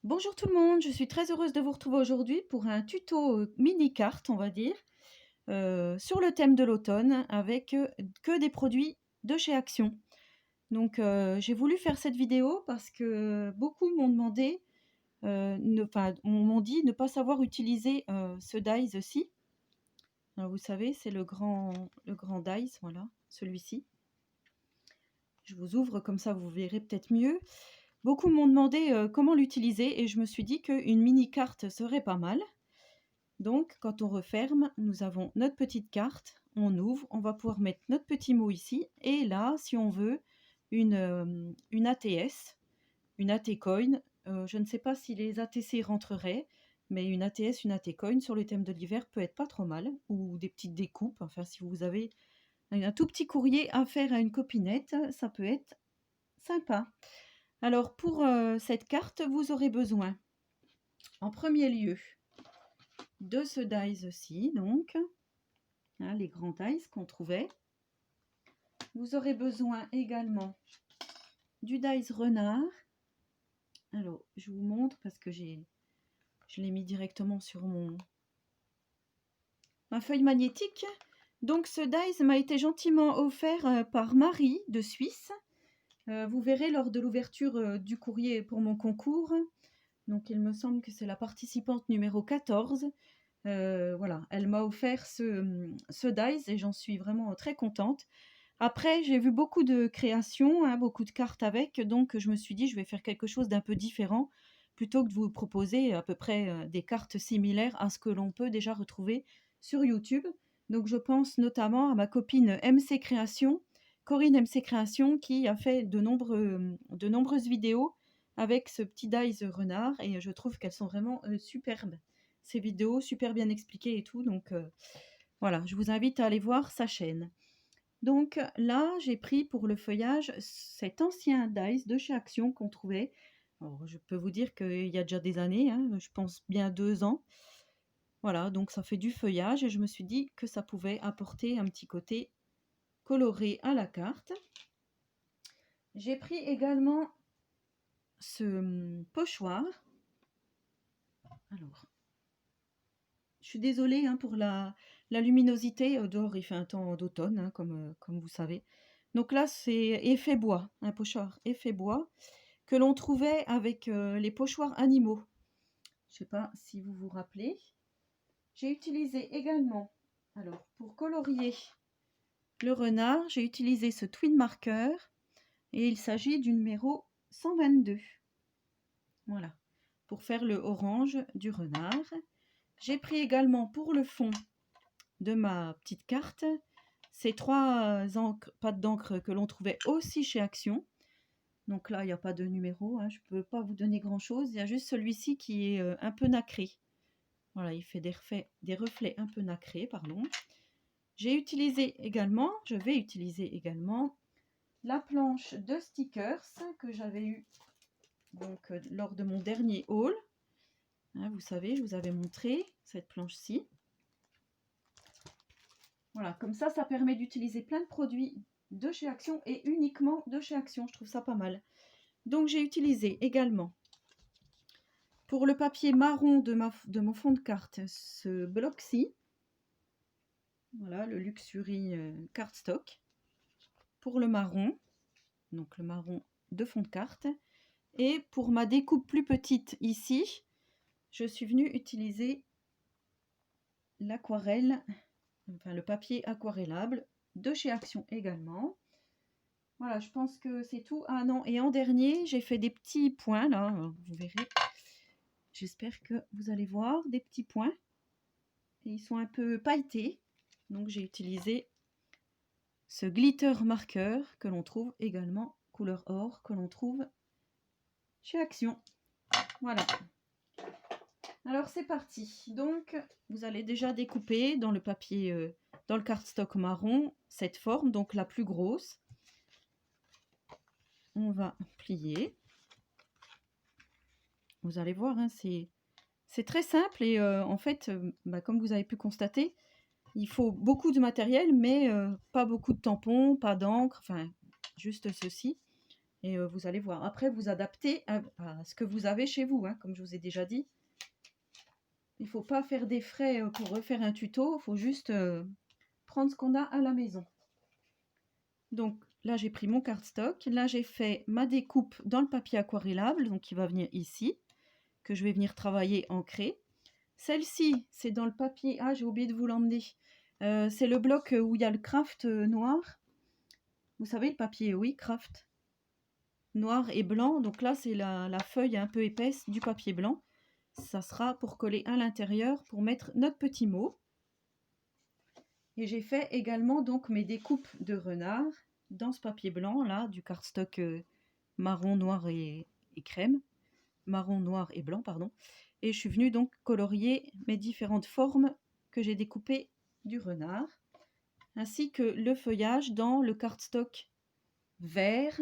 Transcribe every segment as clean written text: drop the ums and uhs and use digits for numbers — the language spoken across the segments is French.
Bonjour tout le monde, je suis très heureuse de vous retrouver aujourd'hui pour un tuto mini carte, on va dire, sur le thème de l'automne avec que des produits de chez Action. Donc j'ai voulu faire cette vidéo parce que beaucoup m'ont demandé, m'ont dit ne pas savoir utiliser ce dies-ci. Alors, vous savez, c'est le grand dies, voilà, celui-ci. Je vous ouvre comme ça, vous verrez peut-être mieux. Beaucoup m'ont demandé comment l'utiliser et je me suis dit qu'une mini carte serait pas mal. Donc, quand on referme, nous avons notre petite carte, on ouvre, on va pouvoir mettre notre petit mot ici, et là, si on veut, une ATS, une AT Coin. Je ne sais pas si les ATC rentreraient, mais une ATS, une AT Coin sur le thème de l'hiver peut être pas trop mal, ou des petites découpes. Enfin, si vous avez un tout petit courrier à faire à une copinette, ça peut être sympa. Alors, pour cette carte, vous aurez besoin, en premier lieu, de ce dies-ci, donc, hein, les grands dies qu'on trouvait. Vous aurez besoin également du dies renard. Alors, je vous montre parce que je l'ai mis directement sur ma feuille magnétique. Donc, ce dies m'a été gentiment offert par Marie de Suisse. Vous verrez lors de l'ouverture du courrier pour mon concours. Donc, il me semble que c'est la participante numéro 14. Voilà, elle m'a offert ce dies et j'en suis vraiment très contente. Après, j'ai vu beaucoup de créations, hein, beaucoup de cartes avec, donc je me suis dit: «Je vais faire quelque chose d'un peu différent», plutôt que de vous proposer à peu près, des cartes similaires à ce que l'on peut déjà retrouver sur YouTube. Donc je pense notamment à ma copine MC Création, Corinne MC Création, qui a fait de nombreuses vidéos avec ce petit dies renard et je trouve qu'elles sont vraiment, superbes. Ces vidéos super bien expliquées et tout, donc voilà, je vous invite à aller voir sa chaîne. Donc là, j'ai pris pour le feuillage cet ancien dies de chez Action qu'on trouvait. Alors, je peux vous dire qu'il y a déjà des années, hein, je pense bien 2 ans. Voilà, donc ça fait du feuillage et je me suis dit que ça pouvait apporter un petit côté coloré à la carte. J'ai pris également ce pochoir. Alors, je suis désolée hein, pour la luminosité. Dehors, il fait un temps d'automne, hein, comme vous savez. Donc là, c'est effet bois, un pochoir effet bois que l'on trouvait avec les pochoirs animaux. Je ne sais pas si vous vous rappelez. J'ai utilisé également, alors pour colorier le renard, j'ai utilisé ce twin marker et il s'agit du numéro 122. Voilà, pour faire le orange du renard. J'ai pris également pour le fond de ma petite carte ces 3 pattes d'encre que l'on trouvait aussi chez Action. Donc là, il n'y a pas de numéro, hein, je ne peux pas vous donner grand-chose. Il y a juste celui-ci qui est un peu nacré. Voilà, il fait des reflets un peu nacrés, pardon. Je vais utiliser également la planche de stickers que j'avais eue donc, lors de mon dernier haul. Hein, vous savez, je vous avais montré cette planche-ci. Voilà, comme ça permet d'utiliser plein de produits de chez Action et uniquement de chez Action. Je trouve ça pas mal. Donc j'ai utilisé également pour le papier marron de mon fond de carte ce bloc-ci. Voilà, le Luxury Cardstock. Pour le marron, donc le marron de fond de carte. Et pour ma découpe plus petite ici, je suis venue utiliser l'aquarelle, enfin le papier aquarellable de chez Action également. Voilà, je pense que c'est tout. Ah non, et en dernier, j'ai fait des petits points là, vous verrez. J'espère que vous allez voir des petits points. Et ils sont un peu pailletés. Donc j'ai utilisé ce glitter marqueur que l'on trouve également, couleur or, que l'on trouve chez Action. Voilà. Alors c'est parti. Donc vous allez déjà découper dans le papier, dans le cardstock marron, cette forme, donc la plus grosse. On va plier. Vous allez voir, hein, c'est très simple et en fait, comme vous avez pu constater, il faut beaucoup de matériel, mais pas beaucoup de tampons, pas d'encre, enfin juste ceci. Et vous allez voir. Après, vous adaptez à ce que vous avez chez vous, hein, comme je vous ai déjà dit. Il ne faut pas faire des frais pour refaire un tuto. Il faut juste prendre ce qu'on a à la maison. Donc là, j'ai pris mon cardstock. Là, j'ai fait ma découpe dans le papier aquarellable, donc qui va venir ici, que je vais venir travailler ancré. Celle-ci, c'est dans le papier. Ah, j'ai oublié de vous l'emmener. C'est le bloc où il y a le craft noir. Vous savez, le papier, oui, craft. Noir et blanc. Donc là, c'est la feuille un peu épaisse du papier blanc. Ça sera pour coller à l'intérieur, pour mettre notre petit mot. Et j'ai fait également donc mes découpes de renard dans ce papier blanc là, du cardstock marron, noir et crème. Marron, noir et blanc, pardon. Et je suis venue donc colorier mes différentes formes que j'ai découpées du renard, ainsi que le feuillage dans le cardstock vert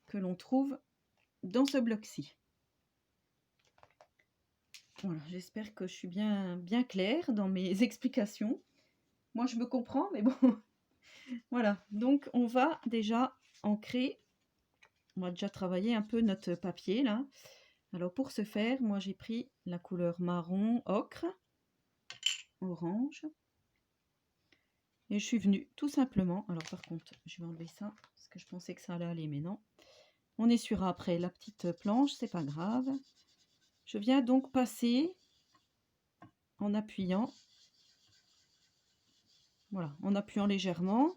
que l'on trouve dans ce bloc-ci. Voilà, j'espère que je suis bien claire dans mes explications. Moi, je me comprends, mais bon. Voilà, donc on va déjà ancrer. On va déjà travailler un peu notre papier là. Alors pour ce faire, moi j'ai pris la couleur marron ocre, orange. Et je suis venue tout simplement, alors par contre je vais enlever ça parce que je pensais que ça allait aller mais non. On essuiera après la petite planche, c'est pas grave. Je viens donc passer en appuyant, voilà, en appuyant légèrement.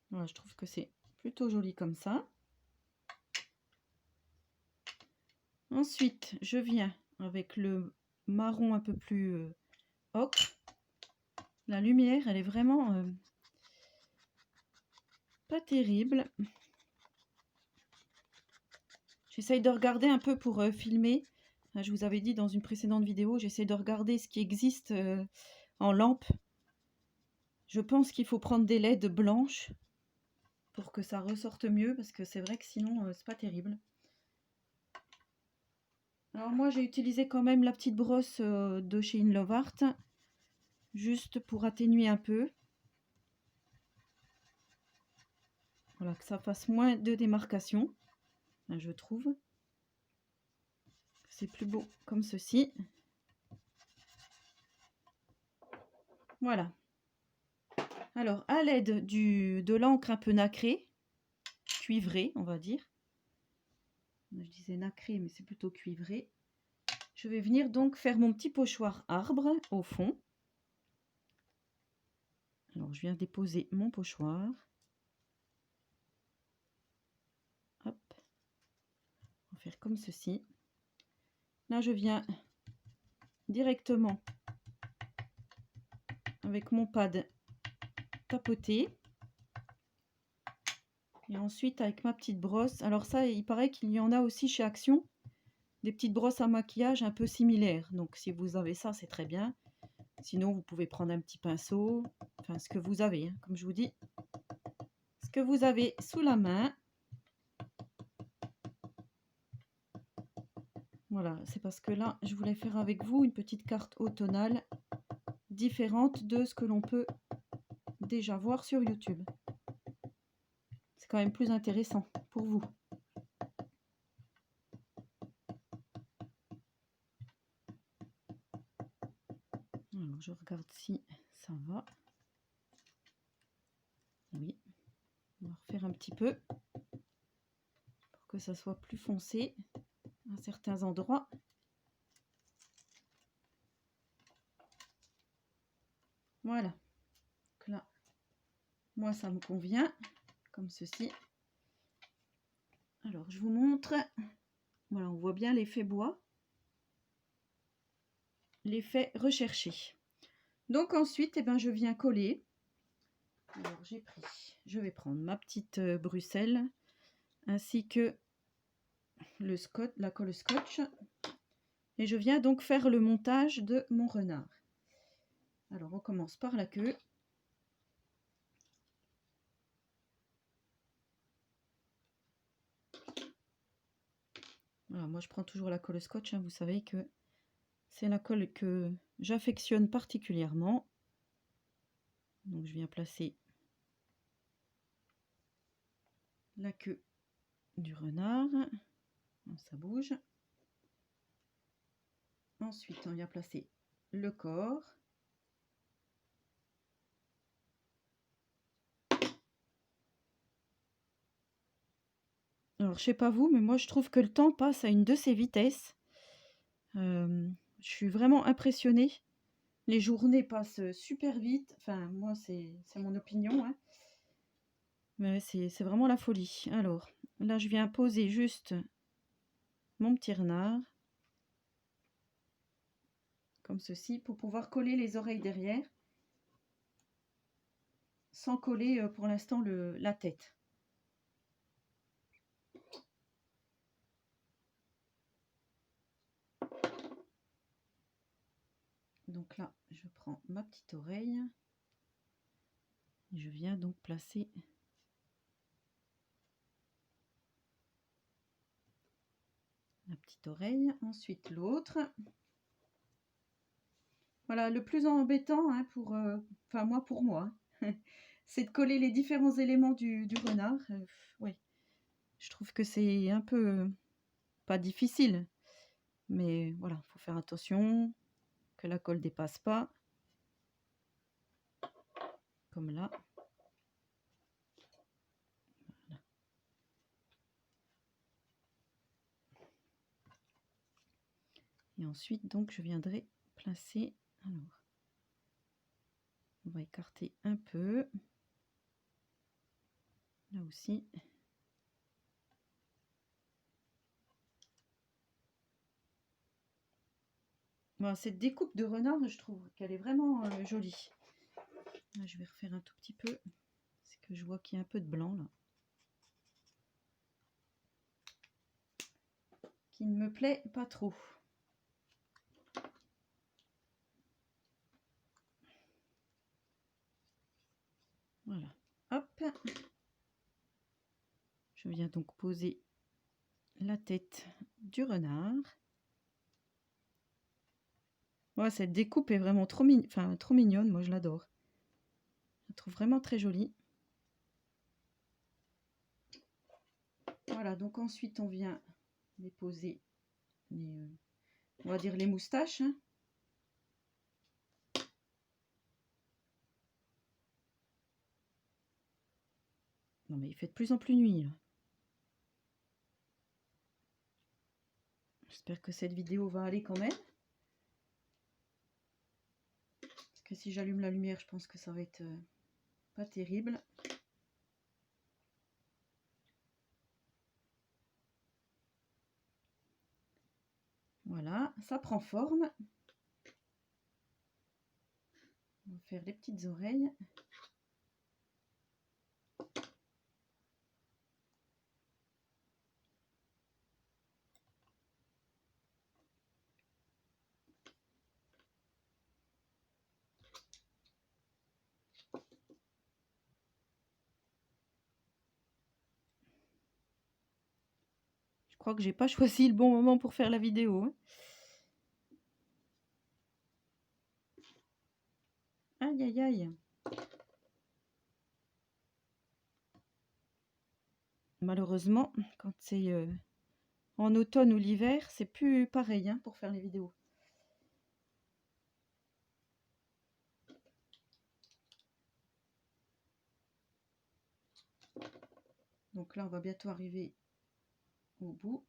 Voilà, je trouve que c'est plutôt joli comme ça. Ensuite, je viens avec le marron un peu plus ocre. La lumière, elle est vraiment pas terrible. J'essaye de regarder un peu pour filmer. Je vous avais dit dans une précédente vidéo, j'essaie de regarder ce qui existe en lampe. Je pense qu'il faut prendre des LED blanches pour que ça ressorte mieux, parce que c'est vrai que sinon, c'est pas terrible. Alors moi, j'ai utilisé quand même la petite brosse de chez In Love Art, juste pour atténuer un peu. Voilà, que ça fasse moins de démarcation, je trouve. C'est plus beau comme ceci. Voilà. Alors, à l'aide de l'encre un peu nacrée, cuivrée, on va dire. Je disais nacré, mais c'est plutôt cuivré. Je vais venir donc faire mon petit pochoir arbre au fond. Alors, je viens déposer mon pochoir. Hop. On va faire comme ceci. Là, je viens directement avec mon pad tapoter. Et ensuite, avec ma petite brosse. Alors ça, il paraît qu'il y en a aussi chez Action. Des petites brosses à maquillage un peu similaires. Donc, si vous avez ça, c'est très bien. Sinon, vous pouvez prendre un petit pinceau. Enfin, ce que vous avez, hein, comme je vous dis. Ce que vous avez sous la main. Voilà, c'est parce que là, je voulais faire avec vous une petite carte automnale différente de ce que l'on peut déjà voir sur YouTube. C'est quand même plus intéressant pour vous. Alors, je regarde si ça va. Oui, on va refaire un petit peu pour que ça soit plus foncé à certains endroits. Voilà. Donc là, moi, ça me convient comme ceci. Alors, je vous montre. Voilà, on voit bien l'effet bois. L'effet recherché. Donc ensuite, eh ben, je viens coller. Alors j'ai pris, je vais prendre ma petite Bruxelles ainsi que le scotch, la colle scotch, et je viens donc faire le montage de mon renard. Alors on commence par la queue. Voilà, moi je prends toujours la colle scotch, hein, vous savez que C'est la colle que j'affectionne particulièrement. Donc je viens placer la queue du renard. Ça bouge. Ensuite, on vient placer le corps. Alors, je sais pas vous, mais moi, je trouve que le temps passe à une de ces vitesses. Je suis vraiment impressionnée. Les journées passent super vite. Enfin, moi, c'est mon opinion, hein. Mais c'est vraiment la folie. Alors, là, je viens poser juste mon petit renard. Comme ceci, pour pouvoir coller les oreilles derrière. Sans coller, pour l'instant, la tête. Donc là, je prends ma petite oreille. Et je viens donc placer la petite oreille. Ensuite, l'autre. Voilà, le plus embêtant, hein, pour moi, c'est de coller les différents éléments du renard. Oui, je trouve que c'est un peu, pas difficile, mais voilà, il faut faire attention que la colle dépasse pas, comme là. Voilà. Et ensuite, donc, je viendrai placer, alors, on va écarter un peu, là aussi. Voilà, cette découpe de renard, je trouve qu'elle est vraiment jolie. Là, je vais refaire un tout petit peu, c'est que je vois qu'il y a un peu de blanc là, qui ne me plaît pas trop. Voilà, hop. Je viens donc poser la tête du renard. Ouais, cette découpe est vraiment trop mignonne, moi je l'adore. Je la trouve vraiment très jolie. Voilà, donc ensuite on vient déposer les, on va dire les moustaches, hein. Non mais il fait de plus en plus nuit là. J'espère que cette vidéo va aller quand même. Parce que si j'allume la lumière, je pense que ça va être pas terrible. Voilà, ça prend forme. On va faire les petites oreilles. Je crois que j'ai pas choisi le bon moment pour faire la vidéo, hein. Aïe aïe aïe. Malheureusement, quand c'est en automne ou l'hiver, c'est plus pareil, hein, pour faire les vidéos. Donc là, on va bientôt arriver au bout.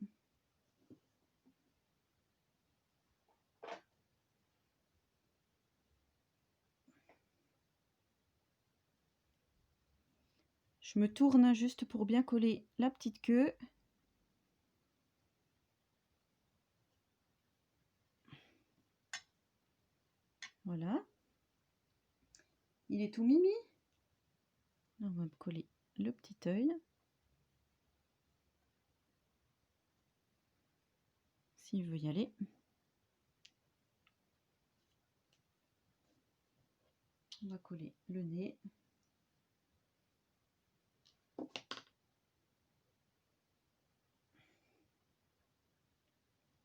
Je me tourne, hein, juste pour bien coller la petite queue. Voilà. Il est tout mimi. Là, on va me coller le petit œil. S'il veut y aller. On va coller le nez.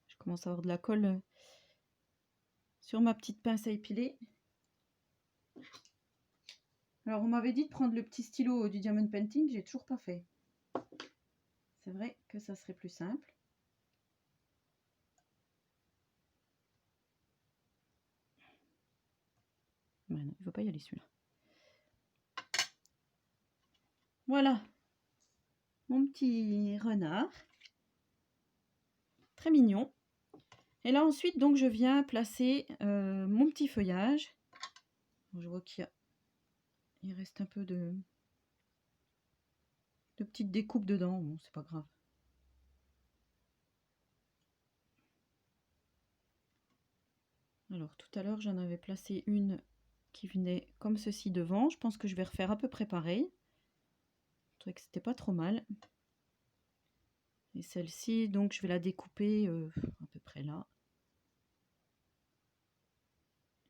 Je commence à avoir de la colle sur ma petite pince à épiler. Alors on m'avait dit de prendre le petit stylo du Diamond Painting, j'ai toujours pas fait. C'est vrai que ça serait plus simple. Ouais, non, il ne veut pas y aller celui-là. Voilà, mon petit renard. Très mignon. Et là ensuite, donc, je viens placer mon petit feuillage. Je vois qu'il reste un peu de petites découpes dedans. Bon, c'est pas grave. Alors tout à l'heure, j'en avais placé une qui venait comme ceci devant. Je pense que je vais refaire à peu près pareil. Je trouvais que c'était pas trop mal. Et celle-ci, donc je vais la découper à peu près là.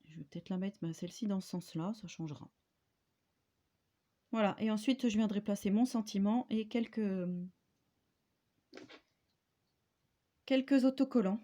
Je vais peut-être la mettre, celle-ci dans ce sens-là, ça changera. Voilà, et ensuite je viendrai placer mon sentiment et quelques autocollants.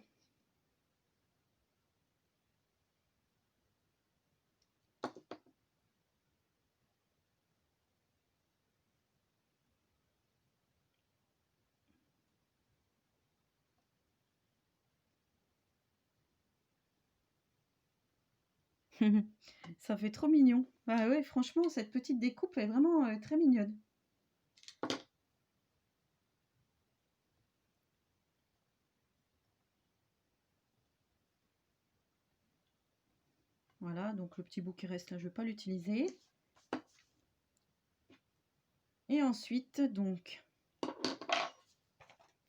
Ça fait trop mignon. Bah ouais, franchement, cette petite découpe est vraiment très mignonne. Voilà, donc le petit bout qui reste là, je ne vais pas l'utiliser. Et ensuite, donc,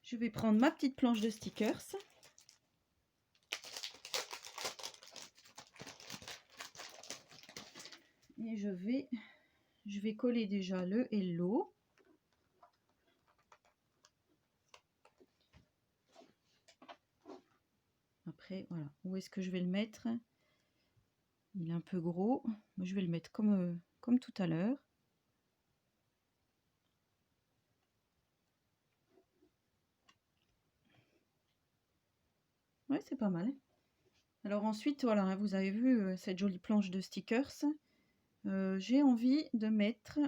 je vais prendre ma petite planche de stickers. Et je vais coller déjà le hello. Après, voilà, où est-ce que je vais le mettre? Il est un peu gros. Moi, je vais le mettre comme tout à l'heure. Ouais, c'est pas mal. Alors ensuite, voilà, vous avez vu cette jolie planche de stickers. J'ai envie de mettre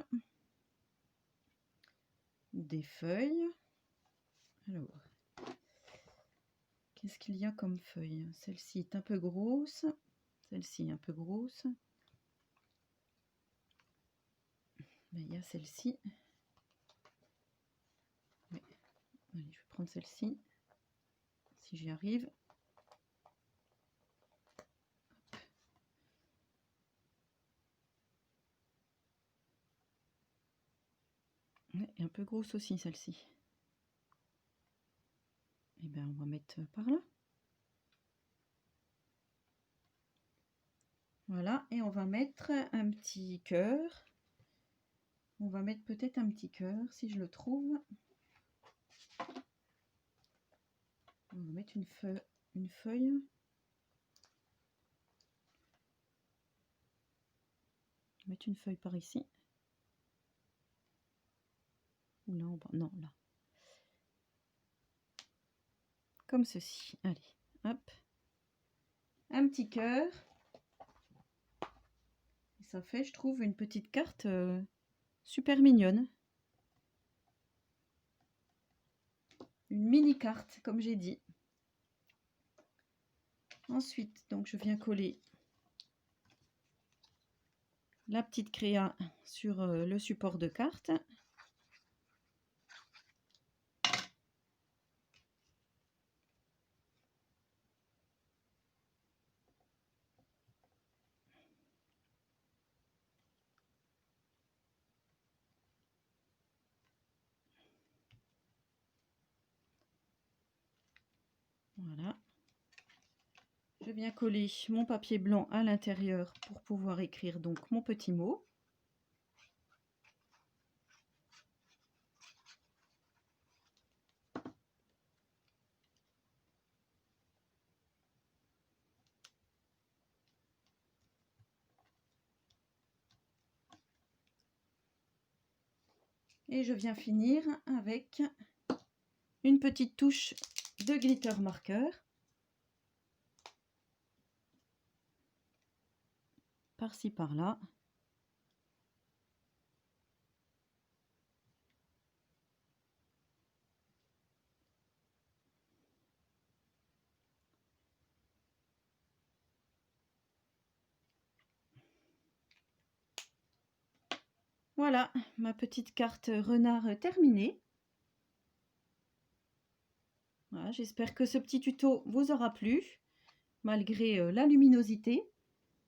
des feuilles. Alors, qu'est-ce qu'il y a comme feuille? Celle-ci est un peu grosse. Celle-ci est un peu grosse. Mais il y a celle-ci. Oui. Allez, je vais prendre celle-ci. Si j'y arrive. Ouais, et un peu grosse aussi celle-ci. Et bien on va mettre par là. Voilà, et on va mettre un petit cœur. On va mettre peut-être un petit cœur si je le trouve. On va mettre une feuille. On va mettre une feuille par ici. Ou là en bas. Non, là. Comme ceci. Allez, hop. Un petit cœur. Et ça fait, je trouve, une petite carte super mignonne. Une mini carte, comme j'ai dit. Ensuite, donc je viens coller la petite créa sur le support de carte. Voilà. Je viens coller mon papier blanc à l'intérieur pour pouvoir écrire donc mon petit mot. Et je viens finir avec une petite touche de glitter marqueur. par-ci par-là. Voilà, ma petite carte renard terminée. Voilà, j'espère que ce petit tuto vous aura plu, malgré la luminosité.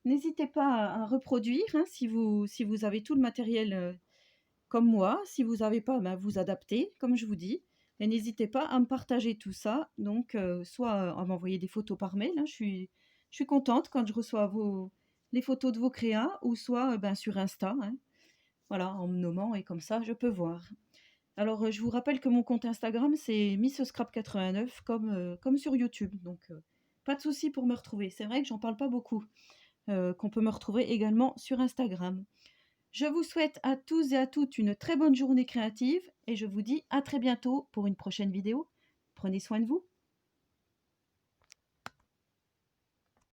N'hésitez pas à reproduire hein, si vous avez tout le matériel comme moi. Si vous n'avez pas, ben, vous adaptez, comme je vous dis. Et n'hésitez pas à me partager tout ça. Donc, soit à m'envoyer des photos par mail. Hein, je suis contente quand je reçois les photos de vos créas, ou soit ben, sur Insta. Hein, voilà, en me nommant et comme ça, je peux voir. Alors, je vous rappelle que mon compte Instagram, c'est MissScrap89, comme sur YouTube. Donc, pas de souci pour me retrouver. C'est vrai que j'en parle pas beaucoup, qu'on peut me retrouver également sur Instagram. Je vous souhaite à tous et à toutes une très bonne journée créative et je vous dis à très bientôt pour une prochaine vidéo. Prenez soin de vous.